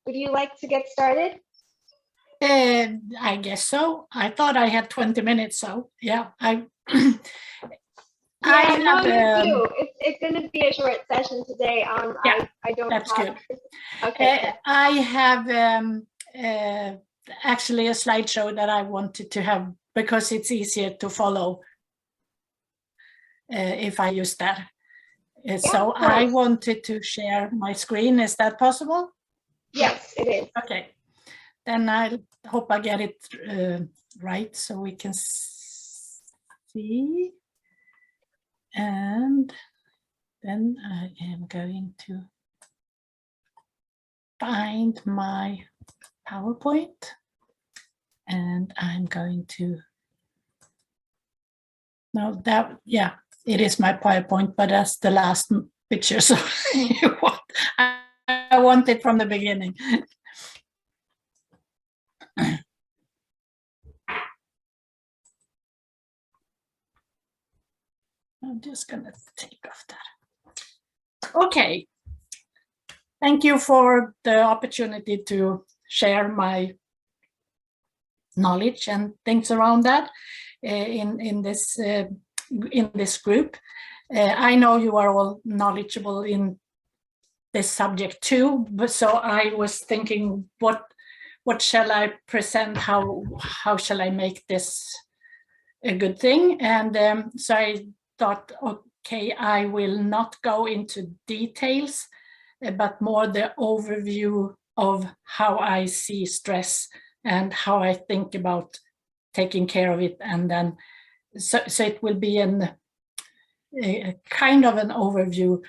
would you like to get started? I guess so. I thought I had 20 minutes, so yeah. I no, you do. It's going to be a short session today. Yeah, I don't that's have... good. Okay. I have actually a slideshow that I wanted to have because it's easier to follow if I use that. So I wanted to share my screen. Is that possible? Yes, it is. Okay. Then I hope I get it right so we can see. And then I am going to find my PowerPoint. And I'm going to, no, that, yeah, it is my PowerPoint, but that's the last picture. So I want it from the beginning. I'm just going to take off that. Okay. Thank you for the opportunity to share my knowledge and things around that in this group. I know you are all knowledgeable in this subject too, but so I was thinking, what shall I present? How shall I make this a good thing? And so I thought, okay, I will not go into details, but more the overview of how I see stress and how I think about taking care of it. And then, so it will be a kind of an overview.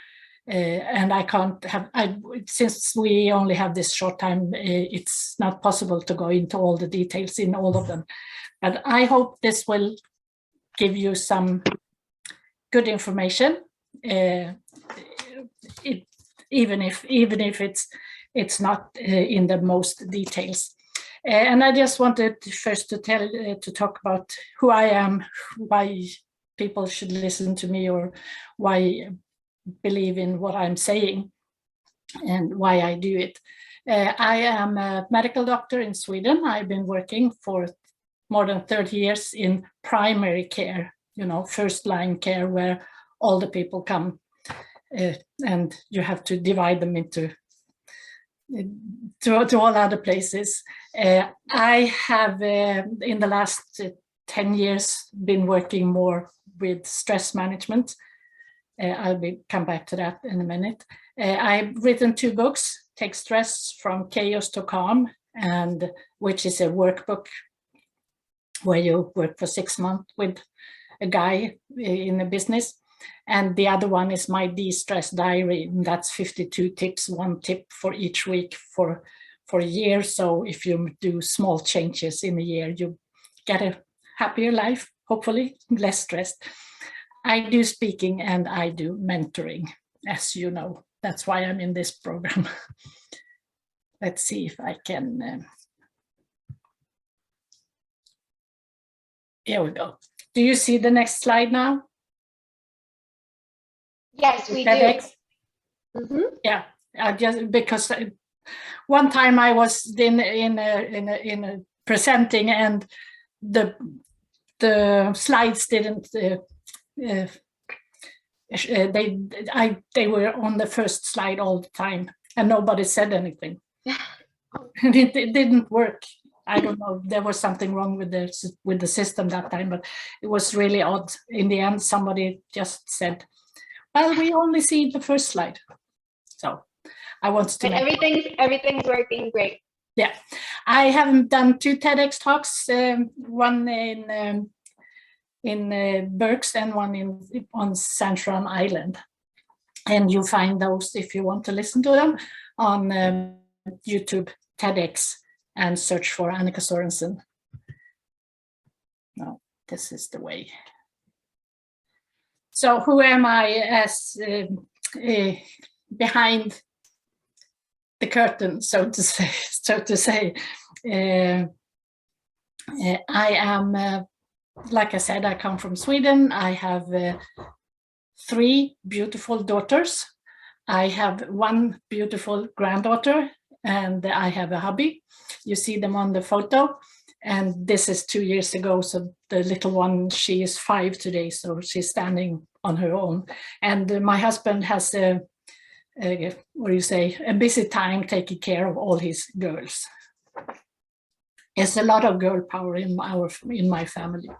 And I can't have, since we only have this short time, it's not possible to go into all the details in all of them. But I hope this will give you some good information, even if it's not in the most details. And I just wanted first to talk about who I am, why people should listen to me, or why believe in what I'm saying and why I do it. I am a medical doctor in Sweden. I've been working for more than 30 years in primary care, first line care, where all the people come and you have to divide them into to all other places. I have in the last 10 years been working more with stress management. I'll come back to that in a minute. I've written 2 books, Take Stress from Chaos to Calm, and which is a workbook where you work for 6 months with a guy in a business. And the other one is my de-stress diary, and that's 52 tips, 1 tip for each week for a year. So if you do small changes in a year, you get a happier life, hopefully less stressed. I do speaking and I do mentoring, as you know. That's why I'm in this program. Let's see if I can. Here we go. Do you see the next slide now? Yes, we do. Mm-hmm. Yeah, just because one time I was in a presenting and the slides didn't. They were on the first slide all the time and nobody said anything. And it didn't work. I don't know, there was something wrong with the system that time, but it was really odd. In the end, somebody just said, well, we only see the first slide. So I want to make everything's working great. Yeah, I haven't done 2 TEDx talks, one in Berks and one on San Juan Island. And you find those, if you want to listen to them, on YouTube, TEDx, and search for Annika Sörensen. No, this is the way. So who am I as behind the curtain, so to say? I am, like I said, I come from Sweden. I have 3 beautiful daughters. I have 1 beautiful granddaughter, and I have a hubby. You see them on the photo. And this is 2 years ago. So the little one, she is 5 today. So she's standing on her own. And my husband has a busy time taking care of all his girls. There's a lot of girl power in my family.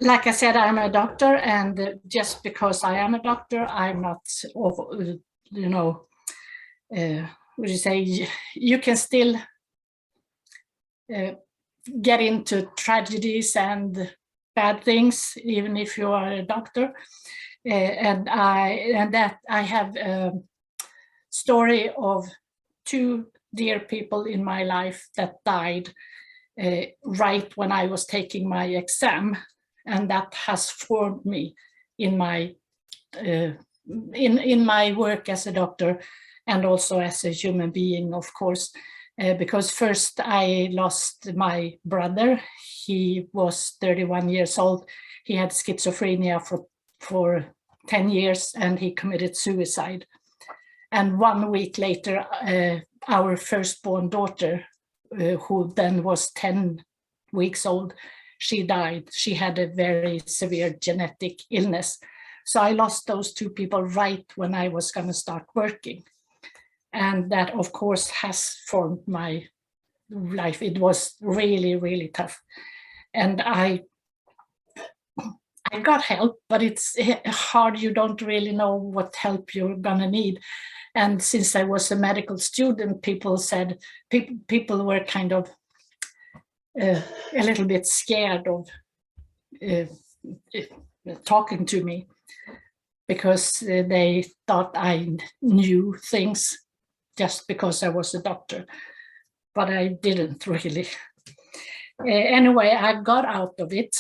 Like I said, I'm a doctor, and just because I am a doctor, I'm not, you can still get into tragedies and bad things, even if you are a doctor. And I have a story of 2 dear people in my life that died right when I was taking my exam, and that has formed me in my in my work as a doctor, and also as a human being, of course. Because first I lost my brother. He was 31 years old. He had schizophrenia for 10 years, and he committed suicide. And 1 week later, our firstborn daughter, who then was 10 weeks old, she died. She had a very severe genetic illness. So I lost those 2 people right when I was going to start working. And that, of course, has formed my life. It was really, really tough. And I got help, but it's hard. You don't really know what help you're going to need. And since I was a medical student, people were kind of a little bit scared of talking to me, because they thought I knew things just because I was a doctor, but I didn't really. Anyway, I got out of it.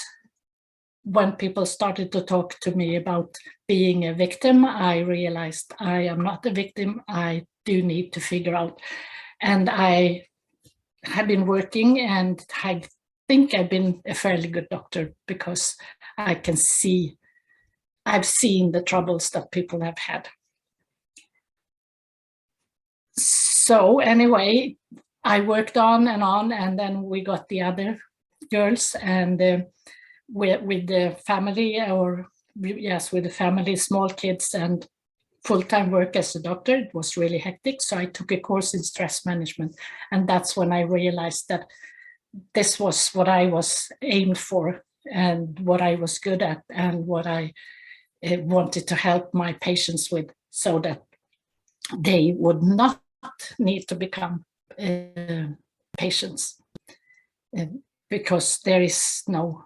When people started to talk to me about being a victim, I realized I am not a victim. I do need to figure out. And I have been working, and I think I've been a fairly good doctor, because I've seen the troubles that people have had. So anyway, I worked on, and then we got the other girls, and with the family, with the family, small kids and full-time work as a doctor, it was really hectic. So I took a course in stress management, and that's when I realized that this was what I was aimed for, and what I was good at, and what I wanted to help my patients with, so that they would not need to become patients, because there is no,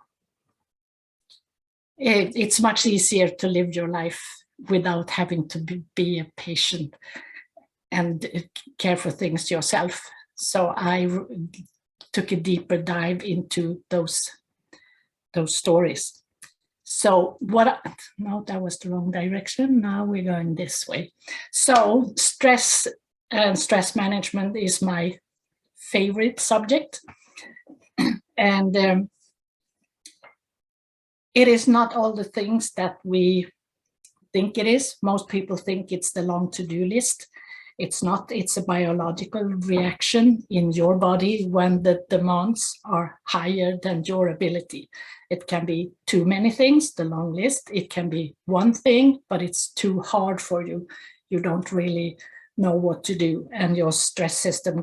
it's much easier to live your life without having to be a patient and care for things yourself. So I took a deeper dive into those stories. So no, that was the wrong direction. Now we're going this way. So stress and stress management is my favorite subject. And it is not all the things that we think it is. Most people think it's the long to-do list. It's not. It's a biological reaction in your body when the demands are higher than your ability. It can be too many things, the long list. It can be one thing, but it's too hard for you. You don't really know what to do, and your stress system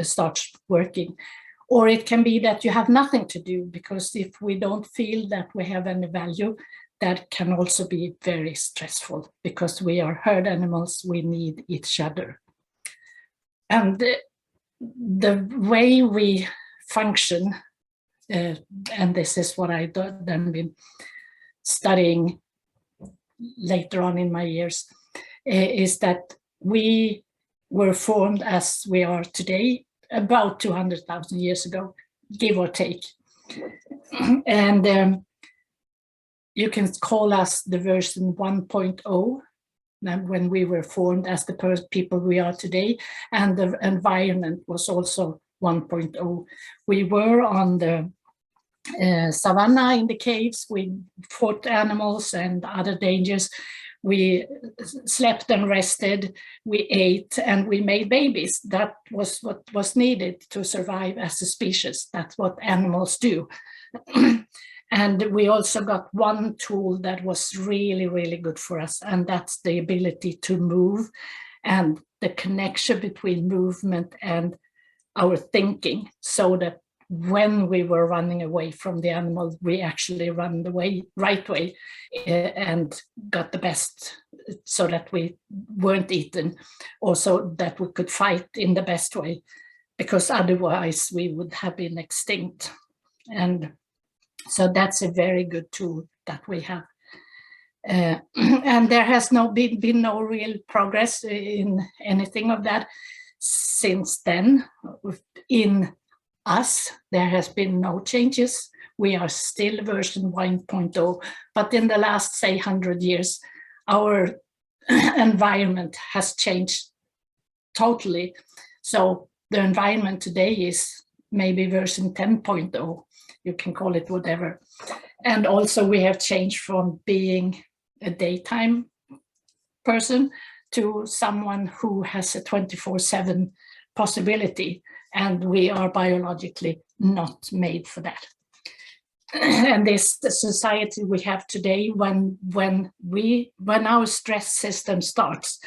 starts working. Or it can be that you have nothing to do, because if we don't feel that we have any value, that can also be very stressful, because we are herd animals, we need each other. And the way we function, and this is what I then been studying later on in my years, is that we were formed as we are today about 200,000 years ago, give or take. And you can call us the version 1.0, when we were formed as the people we are today, and the environment was also 1.0. We were on the savanna in the caves, we fought animals and other dangers. We slept and rested, we ate, and we made babies. That was what was needed to survive as a species. That's what animals do. And we also got one tool that was really, really good for us, and that's the ability to move and the connection between movement and our thinking, so that when we were running away from the animal, we actually ran the right way and got the best, so that we weren't eaten, also that we could fight in the best way, because otherwise we would have been extinct. And so that's a very good tool that we have. And there has been no real progress in anything of that since then. In us, there has been no changes. We are still version 1.0, but in the last, say, 100 years, our environment has changed totally. So the environment today is maybe version 10.0. You can call it whatever. And also we have changed from being a daytime person to someone who has a 24/7 possibility, and we are biologically not made for that. And this the society we have today, when our stress system starts,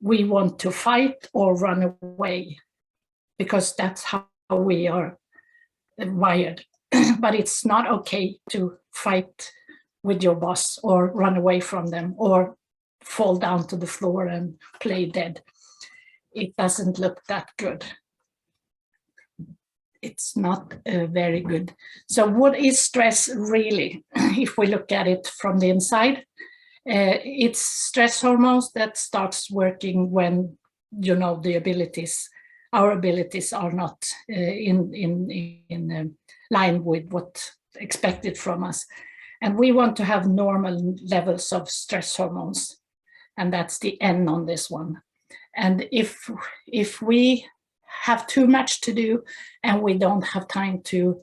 we want to fight or run away, because that's how we are wired. But it's not okay to fight with your boss or run away from them or fall down to the floor and play dead. It doesn't look that good. It's not very good. So what is stress really? If we look at it from the inside, it's stress hormones that starts working when, our abilities are not in line with what's expected from us. And we want to have normal levels of stress hormones. And that's the N on this one. And if we have too much to do and we don't have time to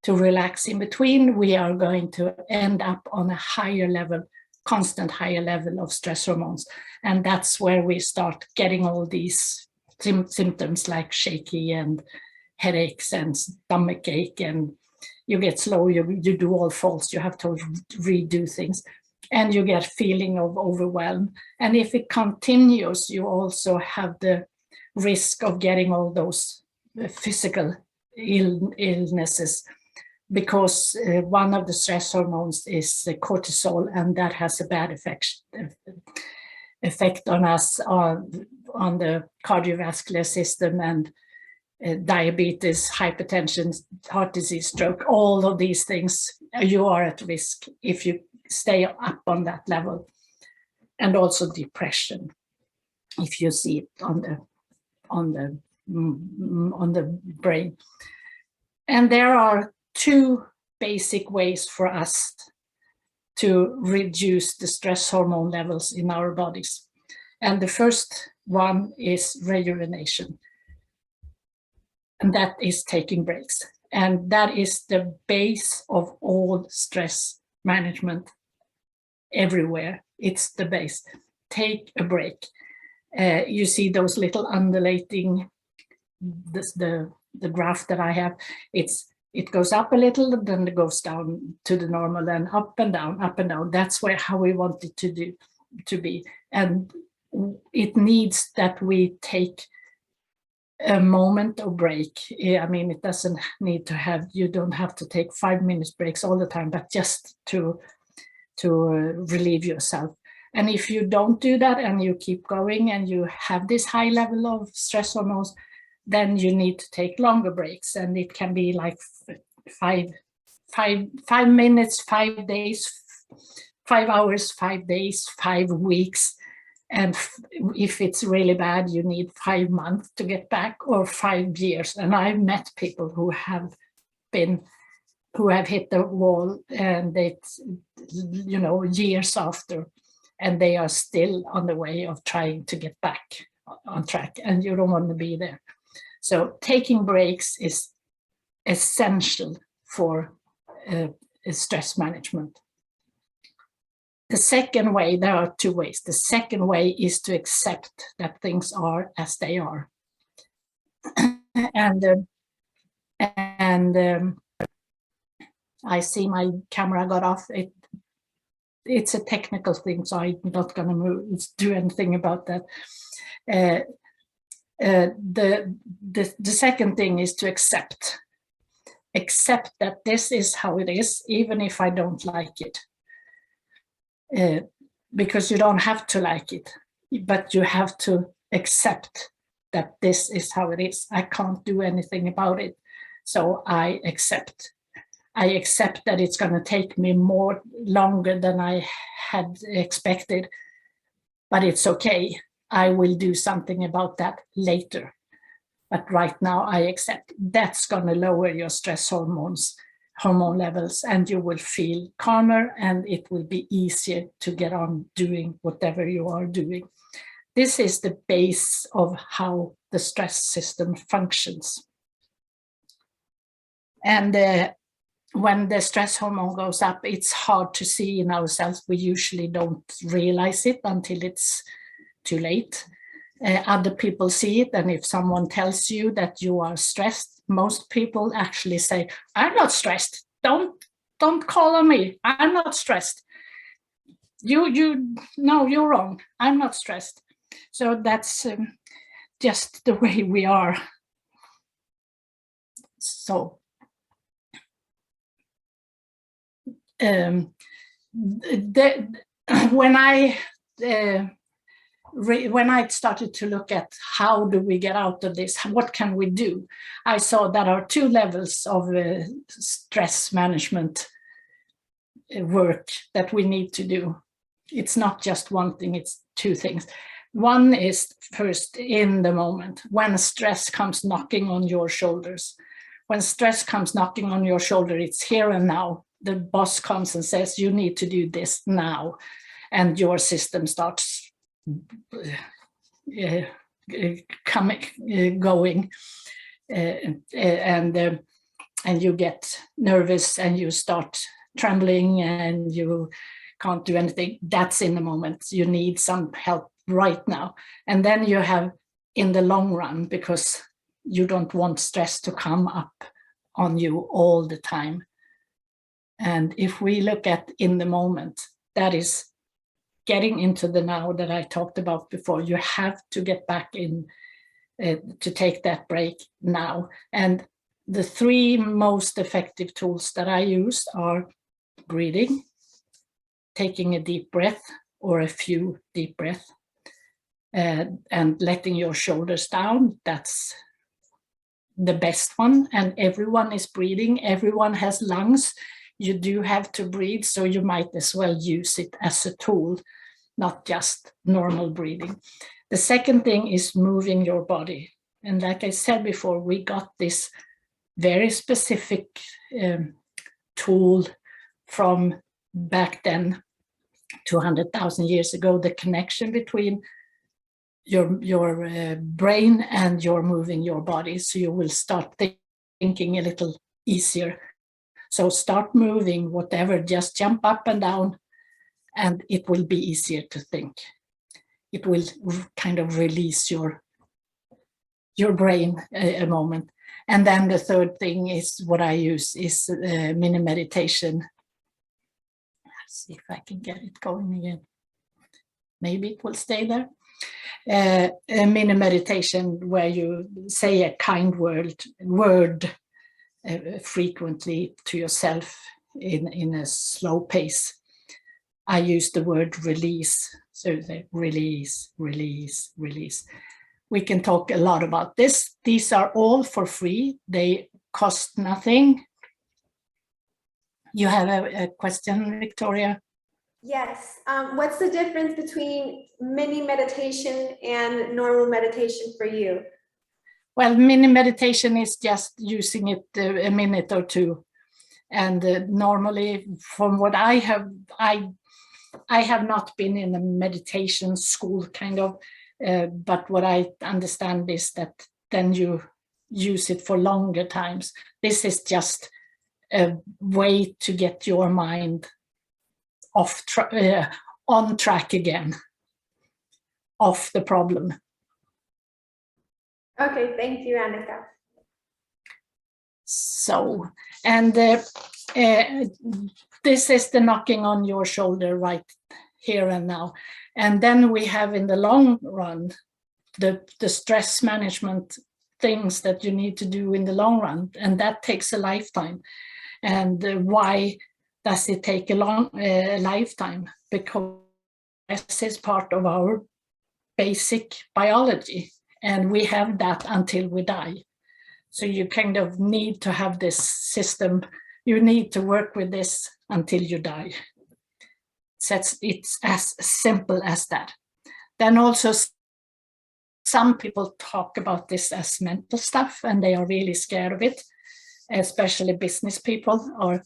relax in between, we are going to end up on a higher level, constant higher level of stress hormones. And that's where we start getting all these symptoms like shaky and headaches and stomach ache, and you get slow, you do all false, you have to redo things, and you get feeling of overwhelm. And if it continues, you also have the risk of getting all those physical illnesses, because one of the stress hormones is cortisol, and that has a bad effect on us, on the cardiovascular system, and diabetes, hypertension, heart disease, stroke, all of these things, you are at risk if you stay up on that level. And also depression, if you see it on the brain. And there are two basic ways for us to reduce the stress hormone levels in our bodies. And the first one is rejuvenation. And that is taking breaks. And that is the base of all stress management everywhere. It's the base. Take a break. You see those little undulating, the graph that I have, it goes up a little, then it goes down to the normal, and up and down, up and down. That's how we want it to be. And it needs that we take a moment of break. I mean, it doesn't need to have, you don't have to take 5 minutes breaks all the time, but just to relieve yourself. And if you don't do that and you keep going and you have this high level of stress hormones, then you need to take longer breaks. And it can be like 5 minutes, 5 days, 5 hours, 5 days, 5 weeks. And if it's really bad, you need 5 months to get back, or 5 years. And I've met people who have hit the wall, and it's, years after, and they are still on the way of trying to get back on track, and you don't want to be there. So taking breaks is essential for stress management. The second way, there are two ways. The second way is to accept that things are as they are. And I see my camera got off. It's a technical thing, so I'm not going to do anything about that. The second thing is to accept that this is how it is, even if I don't like it. Because you don't have to like it, but you have to accept that this is how it is. I can't do anything about it, so I accept. I accept that it's going to take me longer than I had expected, but it's okay. I will do something about that later. But right now I accept. That's going to lower your stress hormone levels, and you will feel calmer, and it will be easier to get on doing whatever you are doing. This is the base of how the stress system functions. And when the stress hormone goes up, it's hard to see in ourselves. We usually don't realize it until it's too late. Other people see it, and if someone tells you that you are stressed, most people actually say, I'm not stressed. Don't call on me. I'm not stressed. No, you're wrong. I'm not stressed. So that's just the way we are. So when I started to look at how do we get out of this, what can we do, I saw there are two levels of stress management work that we need to do. It's not just one thing, it's two things. One is first in the moment, when stress comes knocking on your shoulders. When stress comes knocking on your shoulder, it's here and now. The boss comes and says, you need to do this now. And your system starts going. And you get nervous and you start trembling and you can't do anything. That's in the moment. You need some help right now. And then you have in the long run, because you don't want stress to come up on you all the time. And if we look at in the moment, that is getting into the now that I talked about before. You have to get back in to take that break now. And the three most effective tools that I use are breathing, taking a deep breath or a few deep breaths, and letting your shoulders down. That's the best one. And everyone is breathing. Everyone has lungs. You do have to breathe, so you might as well use it as a tool, not just normal breathing. The second thing is moving your body. And like I said before, we got this very specific tool from back then, 200,000 years ago, the connection between your brain and you're moving your body. So you will start thinking a little easier. So start moving, whatever, just jump up and down, and it will be easier to think. It will kind of release your brain a moment. And then the third thing is what I use is mini meditation. Let's see if I can get it going again. Maybe it will stay there. A mini meditation where you say a kind word frequently to yourself in a slow pace. I use the word release. So they release, release, release. We can talk a lot about this. These are all for free. They cost nothing. You have a question, Victoria? Yes. What's the difference between mini meditation and normal meditation for you? Well, mini meditation is just using it a minute or two. And normally, from what I have not been in a meditation school kind of, but what I understand is that then you use it for longer times. This is just a way to get your mind on track again, off the problem. Okay, thank you, Annika. So, and this is the knocking on your shoulder right here and now. And then we have in the long run, the stress management things that you need to do in the long run, and that takes a lifetime. And why does it take a lifetime? Because this is part of our basic biology, and we have that until we die. So you kind of need to have this system. You need to work with this until you die. So it's as simple as that. Then also some people talk about this as mental stuff, and they are really scared of it, especially business people, or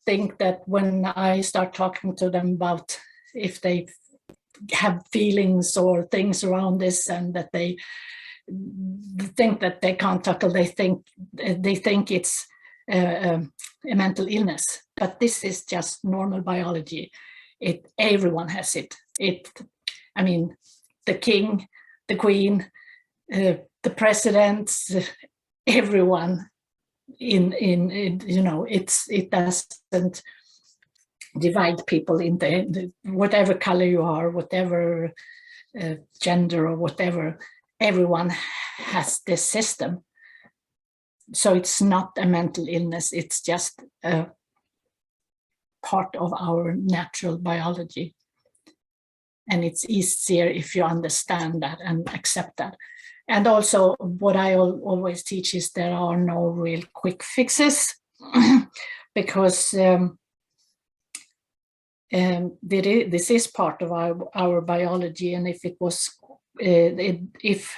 think that when I start talking to them about if they have feelings or things around this, and that they think that they can't tackle, they think it's a mental illness. But this is just normal biology. Everyone has it. I mean, the king, the queen, the presidents, everyone in you know, it doesn't divide people into whatever color you are, whatever gender or whatever. Everyone has this system. So it's not a mental illness, it's just a part of our natural biology. And it's easier if you understand that and accept that. And also what I always teach is there are no real quick fixes because this is part of our biology. And if it was, if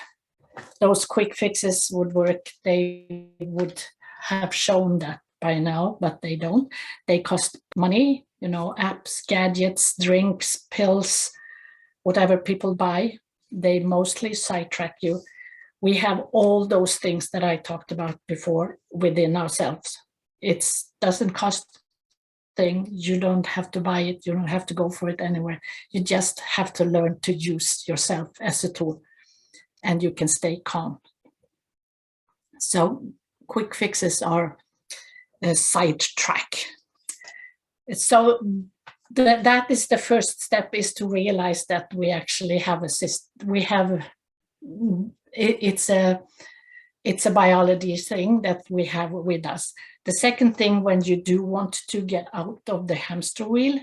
those quick fixes would work, they would have shown that by now, but they don't. They cost money, you know, apps, gadgets, drinks, pills, whatever people buy, they mostly sidetrack you. We have all those things that I talked about before within ourselves. It doesn't cost a thing. You don't have to buy it. You don't have to go for it anywhere. You just have to learn to use yourself as a tool, and you can stay calm. So quick fixes are a sidetrack. So that is the first step, is to realize that we actually have a system. We have it's a biology thing that we have with us. The second thing, when you do want to get out of the hamster wheel,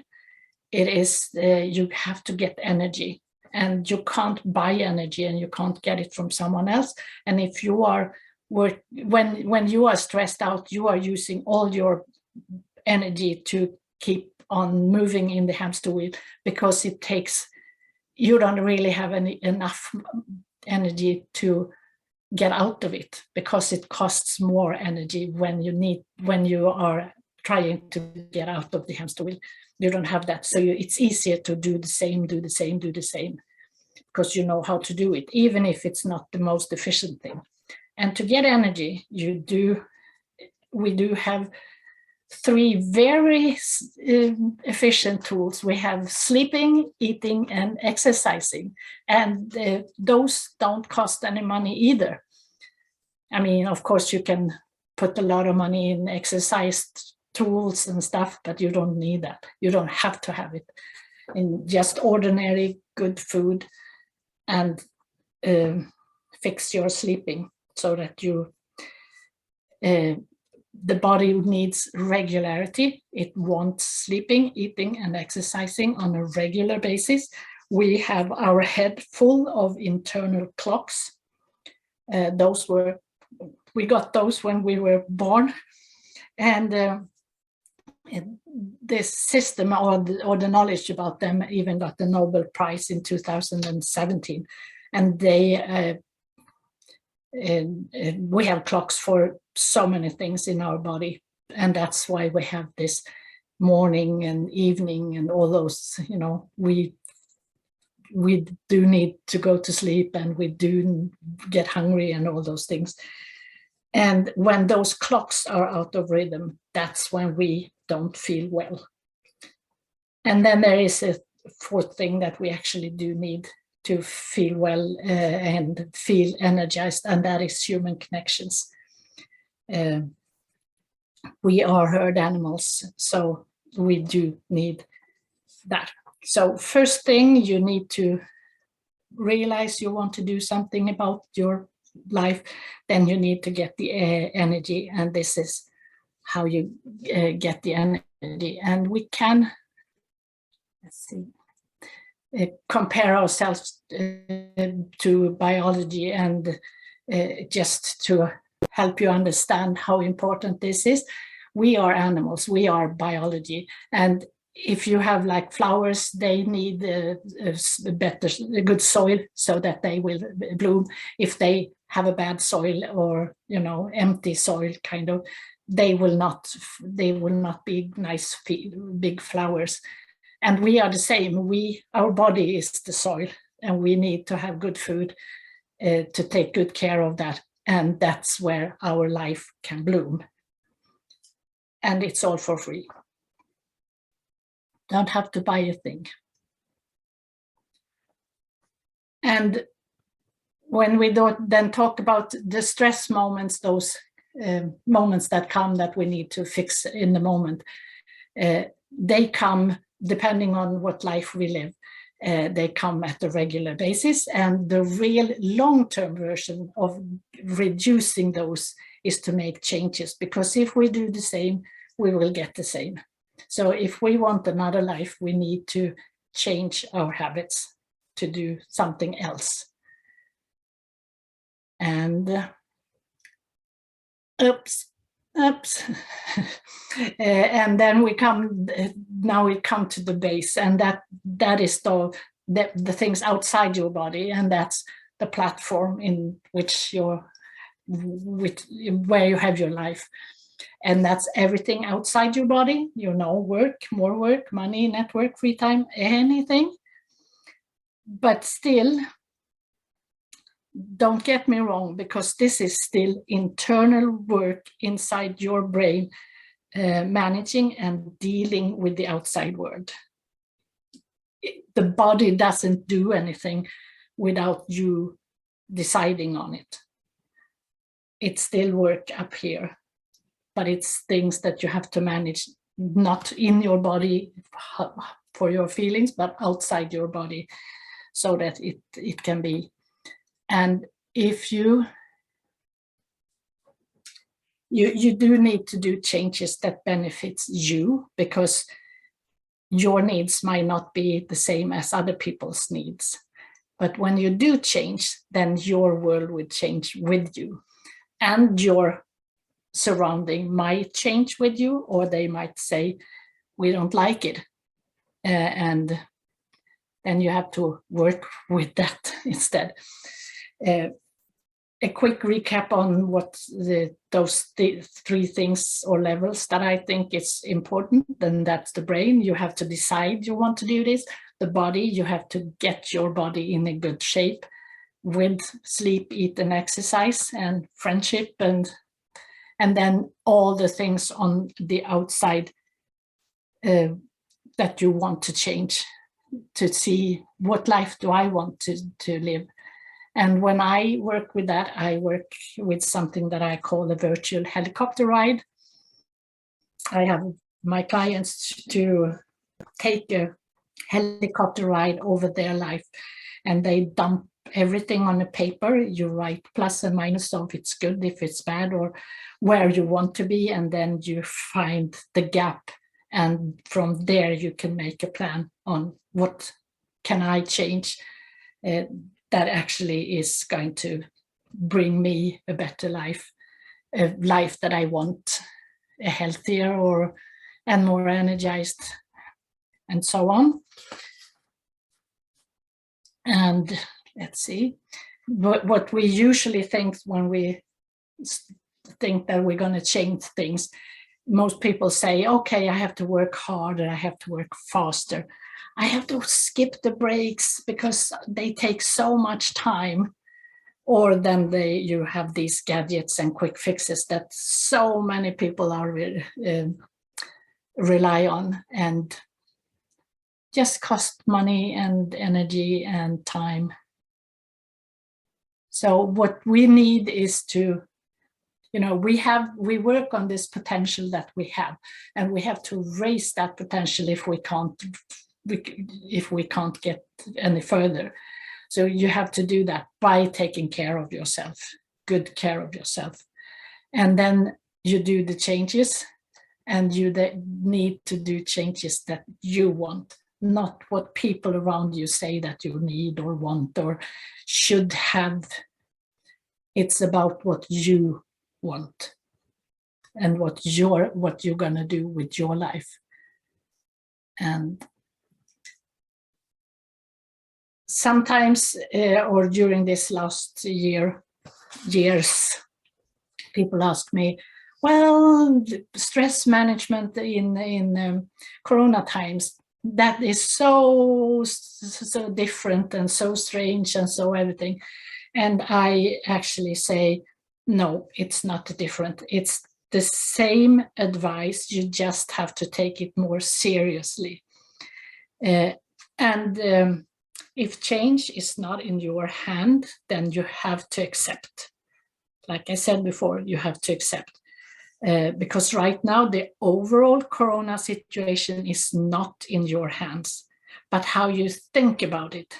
it is you have to get energy, and you can't buy energy, and you can't get it from someone else. And if you are when you are stressed out, you are using all your energy to keep on moving in the hamster wheel, because it takes, you don't really have enough energy to get out of it, because it costs more energy when you are trying to get out of the hamster wheel. You don't have that, so it's easier to do the same, because you know how to do it, even if it's not the most efficient thing. And to get energy, we do have 3 very efficient tools. We have sleeping, eating, and exercising. And those don't cost any money either. I mean, of course, you can put a lot of money in exercise tools and stuff, but you don't need that. You don't have to have it. In just ordinary good food, and fix your sleeping so that you the body needs regularity. It wants sleeping, eating, and exercising on a regular basis. We have our head full of internal clocks. We got those when we were born. And this system, or the knowledge about them, even got the Nobel Prize in 2017. And we have clocks for so many things in our body, and that's why we have this morning and evening and all those, you know, we do need to go to sleep, and we do get hungry and all those things. And when those clocks are out of rhythm, that's when we don't feel well. And then there is a fourth thing that we actually do need to feel well and feel energized, and that is human connections. We are herd animals, so we do need that. So first thing, you need to realize you want to do something about your life. Then you need to get the energy, and this is how you get the energy. And we can, let's see, compare ourselves to biology, and just to help you understand how important this is. We are animals, we are biology, and if you have like flowers, they need a good soil so that they will bloom. If they have a bad soil, or empty soil, kind of, they will not be nice big flowers. And we are the same. Our body is the soil, and we need to have good food to take good care of that, and that's where our life can bloom. And it's all for free. Don't have to buy a thing. And when we then talk about the stress moments, those moments that come that we need to fix in the moment, they come depending on what life we live. They come at a regular basis, and the real long-term version of reducing those is to make changes, because if we do the same, we will get the same. So if we want another life, we need to change our habits to do something else. And oops. And then we come to the base, and that is the things outside your body, and that's the platform in which where you have your life. And that's everything outside your body, work, more work, money, network, free time, anything. But still, don't get me wrong, because this is still internal work inside your brain, managing and dealing with the outside world. The body doesn't do anything without you deciding on it. It's still work up here, but it's things that you have to manage, not in your body for your feelings, but outside your body, so that it can be. And if you do need to do changes that benefits you, because your needs might not be the same as other people's needs. But when you do change, then your world will change with you, and your surrounding might change with you, or they might say, we don't like it. And then you have to work with that instead. A quick recap on what those three things or levels that I think is important. Then that's the brain. You have to decide you want to do this. The body, you have to get your body in a good shape with sleep, eat, and exercise, and friendship, and then all the things on the outside that you want to change, to see what life do I want to live. And when I work with that, I work with something that I call a virtual helicopter ride. I have my clients to take a helicopter ride over their life, and they dump everything on a paper. You write plus and minus of if it's good, if it's bad, or where you want to be, and then you find the gap. And from there, you can make a plan on what can I change that actually is going to bring me a better life, a life that I want, a healthier and more energized, and so on. And let's see, what we usually think when we think that we're going to change things, most people say, okay, I have to work harder, I have to work faster, I have to skip the breaks because they take so much time. Or then you have these gadgets and quick fixes that so many people are rely on, and just cost money and energy and time. So what we need is to, we work on this potential that we have, and we have to raise that potential if we can't get any further. So you have to do that by taking care of yourself, good care of yourself. And then you do the changes, and you need to do changes that you want, not what people around you say that you need or want or should have. It's about what you want and what you're gonna do with your life. And sometimes, or during this last years, people ask me, well, stress management in Corona times, that is so different and so strange and so everything. And I actually say, no, it's not different. It's the same advice. You just have to take it more seriously. If change is not in your hand, then you have to accept. Like I said before, you have to accept. Because right now, the overall Corona situation is not in your hands. But how you think about it,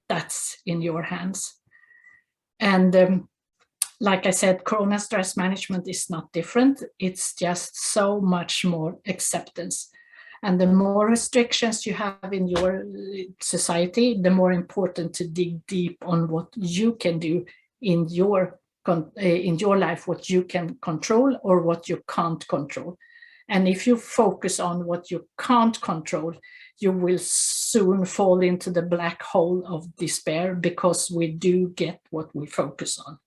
that's in your hands. And like I said, Corona stress management is not different. It's just so much more acceptance. And the more restrictions you have in your society, the more important to dig deep on what you can do in your life, what you can control or what you can't control. And if you focus on what you can't control, you will soon fall into the black hole of despair, because we do get what we focus on.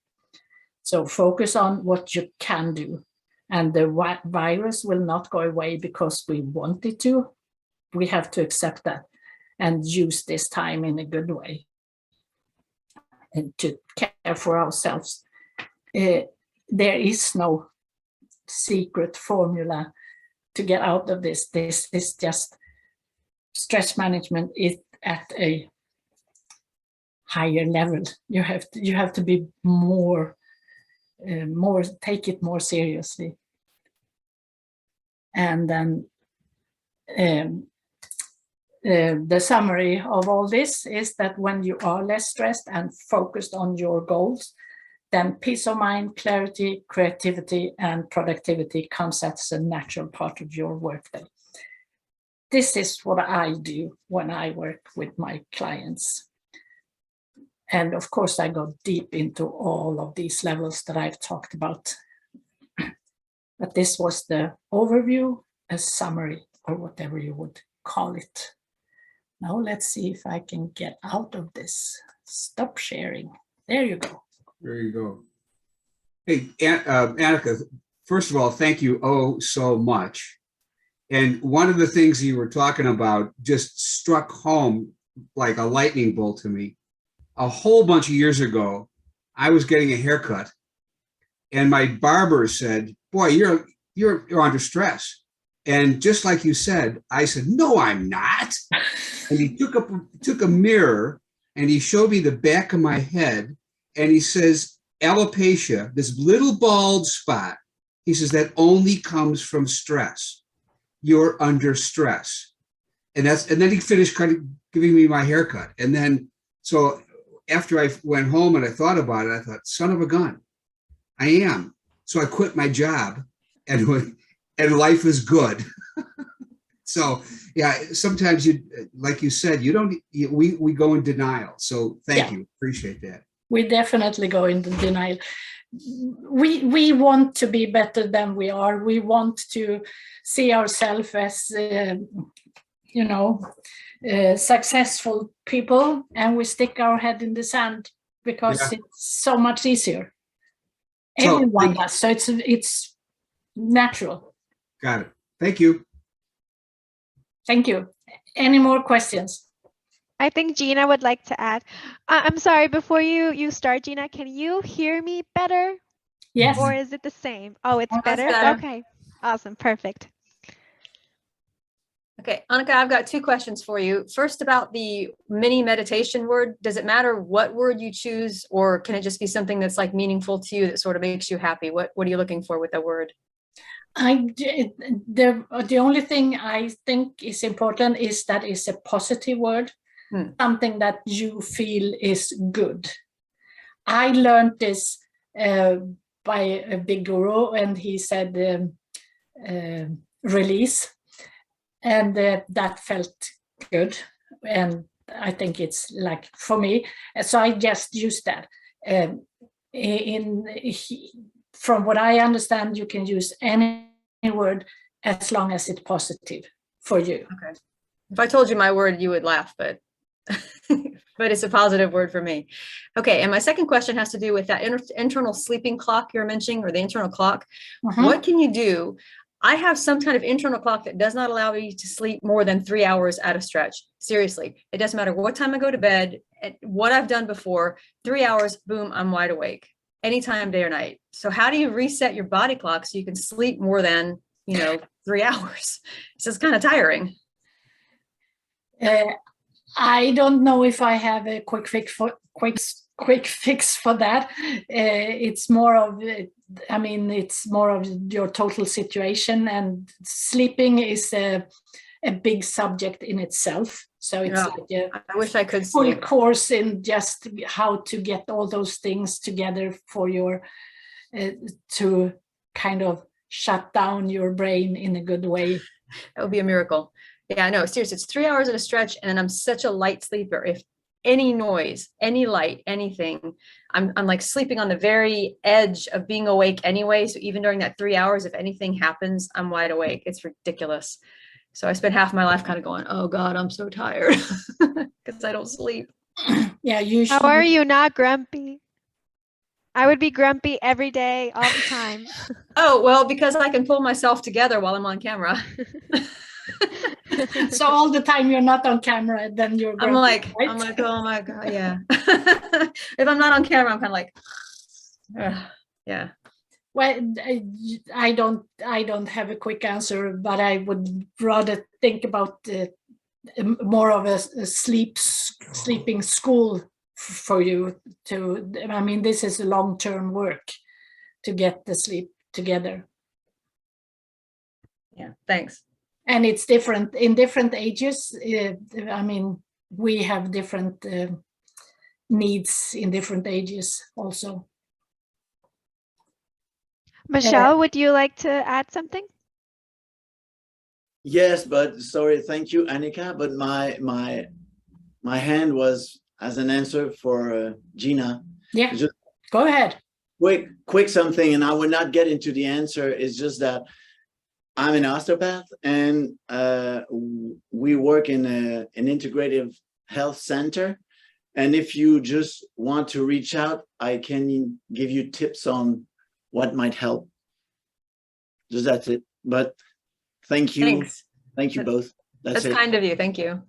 So focus on what you can do. And the virus will not go away because we want it to. We have to accept that and use this time in a good way and to care for ourselves. There is no secret formula to get out of this. This is just stress management is at a higher level. You have to be more take it more seriously. And then the summary of all this is that when you are less stressed and focused on your goals, then peace of mind, clarity, creativity, and productivity comes as a natural part of your workday. This is what I do when I work with my clients. And of course, I go deep into all of these levels that I've talked about. But this was the overview, a summary, or whatever you would call it. Now let's see if I can get out of this. Stop sharing. There you go. There you go. Hey, Annika, first of all, thank you so much. And one of the things you were talking about just struck home like a lightning bolt to me. A whole bunch of years ago, I was getting a haircut, and my barber said, "Boy, you're under stress." And just like you said, I said, "No, I'm not." And he took a mirror and he showed me the back of my head, and he says, "Alopecia, this little bald spot," he says, "that only comes from stress. You're under stress." And then he finished giving me my haircut. And then, so after I went home and I thought about it, I thought, son of a gun, I am. So I quit my job, and life is good. So yeah, sometimes like you said, we go in denial. So thank you, appreciate that. We definitely go into denial. We want to be better than we are. We want to see ourselves as successful people, and we stick our head in the sand because it's so much easier. Everyone does, so it's natural. Got it. Thank you. Thank you. Any more questions? I think Gina would like to add. I'm sorry, before you start, Gina, can you hear me better? Yes. Or is it the same? Oh, it's better? better. Okay. Awesome. Perfect. Okay, Annika, I've got two questions for you. First, about the mini meditation word. Does it matter what word you choose, or can it just be something that's like meaningful to you that sort of makes you happy? What are you looking for with the word? The only thing I think is important is that it's a positive word, something that you feel is good. I learned this by a big guru, and he said release, and that felt good, and I think it's like for me, so I just use that. From what I understand, you can use any word as long as it's positive for you. Okay. If I told you my word, you would laugh, but but it's a positive word for me. Okay, and my second question has to do with that internal sleeping clock you're mentioning, or the internal clock. What can you do? I have some kind of internal clock that does not allow me to sleep more than 3 hours at a stretch. Seriously, it doesn't matter what time I go to bed, what I've done before, 3 hours, boom, I'm wide awake, anytime, day or night. So how do you reset your body clock so you can sleep more than, 3 hours? It's just kind of tiring. I don't know if I have a quick fix for that. It's more of, it's more of your total situation, and sleeping is a big subject in itself. So it's like I wish I could full sleep. course in just how to get all those things together for your to kind of shut down your brain in a good way. That would be a miracle. Yeah, no, seriously, it's 3 hours at a stretch, and I'm such a light sleeper. If any noise, any light, anything, I'm like sleeping on the very edge of being awake anyway. So even during that 3 hours, if anything happens, I'm wide awake. It's ridiculous. So I spent half my life kind of going, oh God, I'm so tired because I don't sleep. Yeah, usually. How are you not grumpy? I would be grumpy every day, all the time. Oh, well, because I can pull myself together while I'm on camera. So all the time you're not on camera, then you're grumpy, right? right? I'm like, oh my God, yeah. If I'm not on camera, I'm kind of like, yeah. Well, I don't have a quick answer, but I would rather think about more of a sleeping school for you to. This is a long-term work to get the sleep together. Yeah, thanks. And it's different in different ages. We have different needs in different ages also. Michelle, would you like to add something? Yes, but sorry, thank you, Annika. But my hand was as an answer for Gina. Yeah, just go ahead. Quick something, and I will not get into the answer. It's just that I'm an osteopath, and we work in an integrative health center. And if you just want to reach out, I can give you tips on what might help. Just that's it. But thank you. Thanks. Thank you both. That's kind of you. Thank you.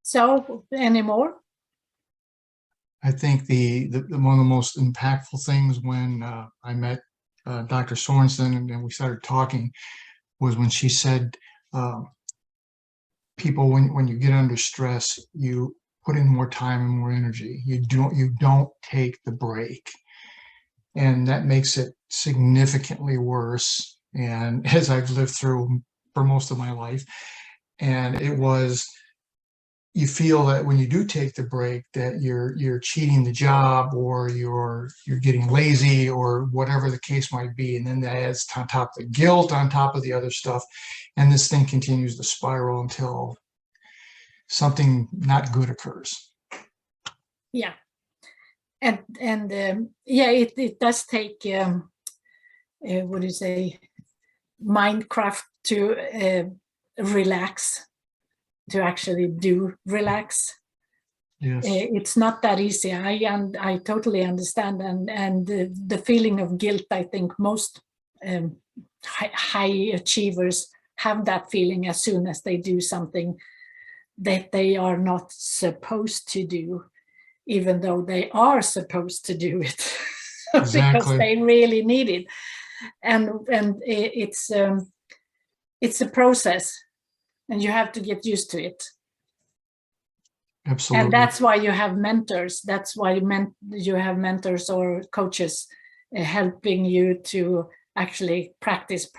So, any more? I think the one of the most impactful things when I met Dr. Sörensen and we started talking was when she said, people, when you get under stress, you put in more time and more energy. You don't take the break, and that makes it significantly worse. And as I've lived through for most of my life, and it was. You feel that when you do take the break that you're cheating the job, or you're getting lazy, or whatever the case might be, and then that adds on top the guilt on top of the other stuff, and this thing continues to spiral until something not good occurs. Yeah, and it does take what do you say, Minecraft to relax. To actually do relax. Yes. It's not that easy. I totally understand, and the feeling of guilt, I think most high achievers have that feeling as soon as they do something that they are not supposed to do, even though they are supposed to do it. Exactly. Because they really need it. and it's a process, and you have to get used to it. Absolutely. And that's why you have mentors. That's why you have mentors or coaches helping you to actually practice,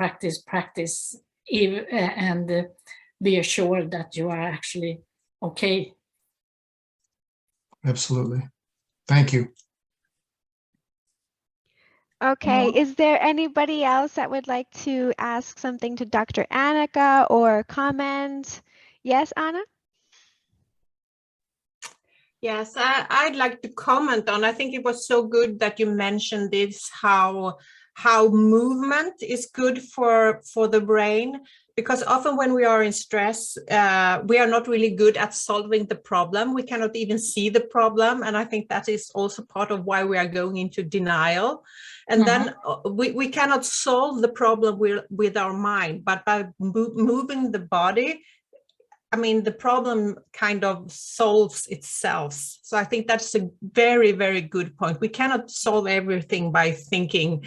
and be assured that you are actually okay. Absolutely. Thank you. Okay, is there anybody else that would like to ask something to Dr. Annika or comment? Yes, Anna? Yes, I'd like to comment on, I think it was so good that you mentioned this, how movement is good for the brain, because often when we are in stress, we are not really good at solving the problem. We cannot even see the problem. And I think that is also part of why we are going into denial. And then we cannot solve the problem with our mind, but by moving the body, I mean, the problem kind of solves itself. So I think that's a very, very good point. We cannot solve everything by thinking,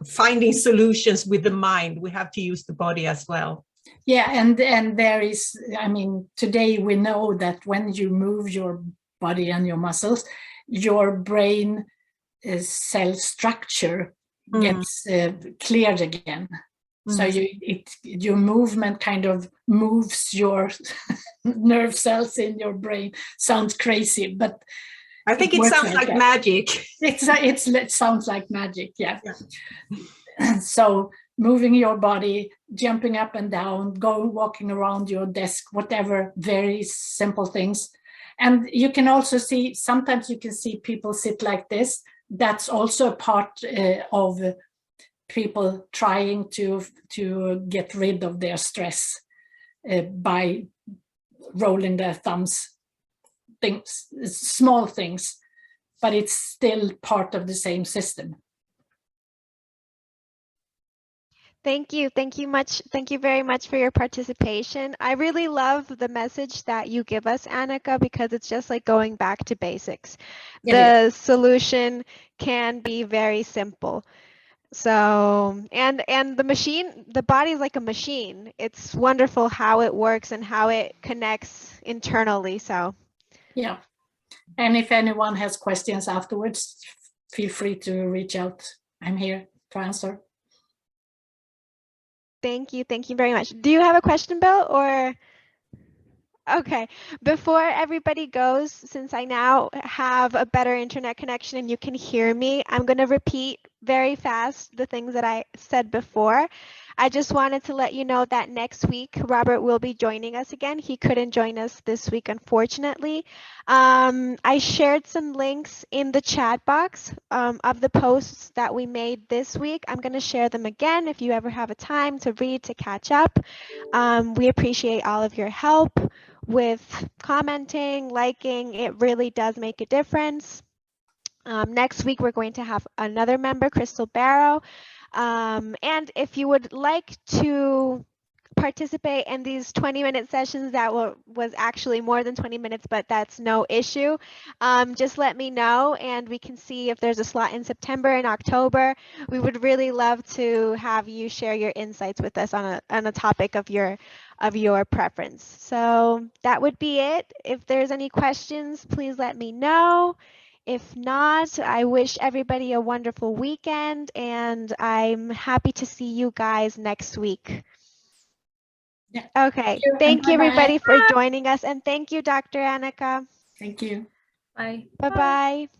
finding solutions with the mind. We have to use the body as well. Yeah, and there is, I mean, today we know that when you move your body and your muscles, your brain cell structure gets cleared again. So your movement kind of moves your nerve cells in your brain. Sounds crazy, but I think it sounds like magic. It sounds like magic, yeah. So moving your body, jumping up and down, walking around your desk, whatever, very simple things. And you can also see, sometimes you can see people sit like this. That's also a part of people trying to get rid of their stress by rolling their thumbs, things, small things, but it's still part of the same system. Thank you. Thank you very much for your participation. I really love the message that you give us, Annika, because it's just like going back to basics. The solution can be very simple. So, and the body is like a machine. It's wonderful how it works and how it connects internally. So, yeah. And if anyone has questions afterwards, feel free to reach out. I'm here to answer. Thank you very much. Do you have a question, Bill, or? Okay, before everybody goes, since I now have a better internet connection and you can hear me, I'm going to repeat very fast the things that I said before. I just wanted to let you know that next week, Robert will be joining us again. He couldn't join us this week, unfortunately. I shared some links in the chat box of the posts that we made this week. I'm going to share them again if you ever have a time to read, to catch up. We appreciate all of your help with commenting, liking. It really does make a difference. Next week, we're going to have another member, Crystal Barrow. And if you would like to participate in these 20-minute sessions that was actually more than 20 minutes, but that's no issue, just let me know and we can see if there's a slot in September and October. We would really love to have you share your insights with us on a topic of your preference. So that would be it. If there's any questions, please let me know. If not, I wish everybody a wonderful weekend and I'm happy to see you guys next week. Yeah. Okay, thank you everybody for joining us and thank you, Dr. Annika. Thank you. Bye. Bye-bye.